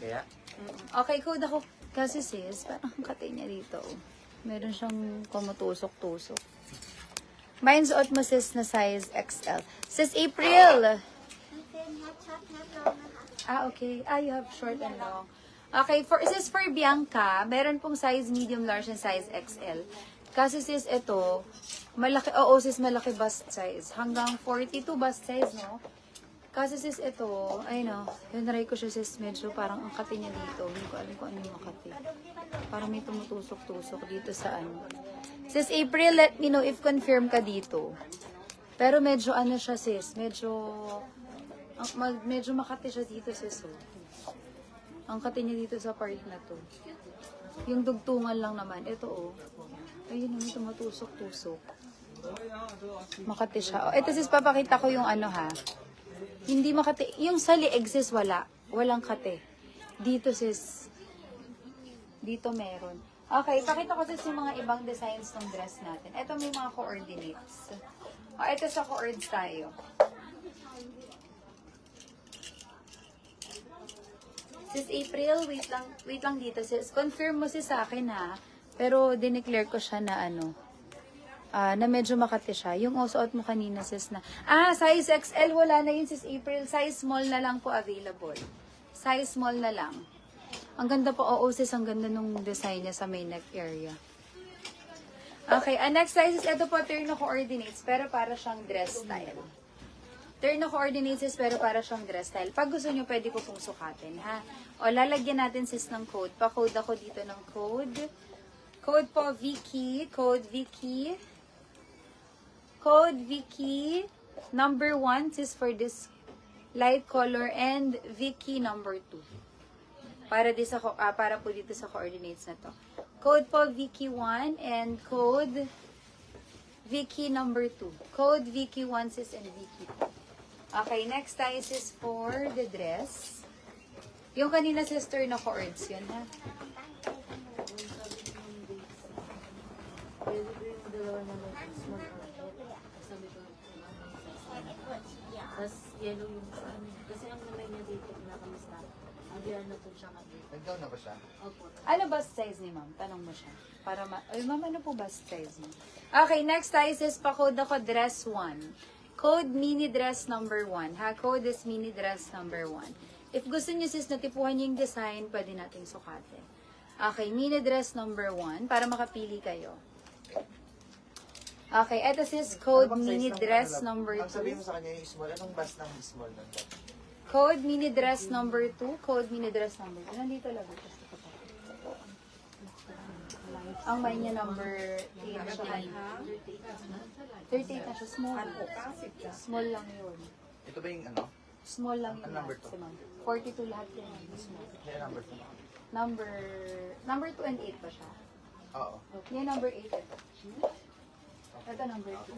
Kaya? Okay, code ako. Kasi sis, parang ang katay niya dito. Meron siyang kumutusok-tusok. Mine suot mo sis na size XL. Sis April! Okay. You have short and long. Okay, sis for Bianca, meron pong size medium, large, and size XL. Kasi sis, ito, malaki, sis, malaki bust size. Hanggang 42 bust size, no? Kasi sis, ito, ay no, tinry ko siya sis, medyo parang ang kati niya dito. Hindi ko alam kung ano yung makati. Parang may tumutusok-tusok dito sa ano. Sis April, let me know if confirm ka dito. Pero medyo ano siya sis, medyo makati siya dito sis. Oh. Ang kati niya dito sa part na to. Yung dugtungan lang naman, ito oh. Ayun, may tumutusok-tusok. Makati siya. Oh, ito sis, papakita ko yung ano ha. Hindi makati. Yung sa lieg sis, wala. Walang kate. Dito sis. Dito meron. Okay, pakita ko sis yung mga ibang designs ng dress natin. Ito may mga coordinates. Ito sa coords tayo. Sis April, wait lang dito sis. Confirm mo sis sa akin ha. Pero dineclare ko siya na ano. Na medyo makati siya. Yung suot mo kanina, sis, na... size XL, wala na yun, sis April. Size small na lang po available. Size small na lang. Ang ganda po, sis, ang ganda nung design niya sa may neck area. Okay, next size is, ito po, turn coordinates, pero para siyang dress style. Turn coordinates is, pero para siyang dress style. Pag gusto nyo, pwede ko pong sukatin, ha? Lalagyan natin, sis, ng code. Pa-code ako dito ng code. Code po, Vicky. Code Vicky. Code Vicky number 1 is for this light color and Vicky number 2. Para po dito sa coordinates na to. Code po Vicky 1 and code Vicky number 2. Code Vicky 1 sis and Vicky 2. Okay, next tayo sis for the dress. Yung kanina sister na chords yun ha. Tapos yellow yung kasi ang naman niya dito nakamista. Abiyan na po siya kanina. Nag-down na ba siya? Opo. Ano bust size ni ma'am? Tanong mo siya. Para ma'am, ano po bust size mo? Okay, next tayo sis, pa-code ako dress 1. Code mini dress number 1. Ha? Code is mini dress number 1. If gusto niyo sis natipuhan yung design, pwede nating sukatin. Okay, mini dress number 1 para makapili kayo. Okay, ito sis, code mini dress number 2. Ang sabihin mo sa kanya yung small, anong bus ng small nun? Code mini dress number 2. Code mini dress number 2. Nandito lang. Ang may niya number 8 siya. 38 na siya. Small. Small lang yun. Ito ba yung ano? Small lang yun. Ang number Si ma'am. 42 lahat yun. Small. Kaya number 2. Number 2 and 8 ba siya? Oo. Yung number 8 ito. Ito number 2.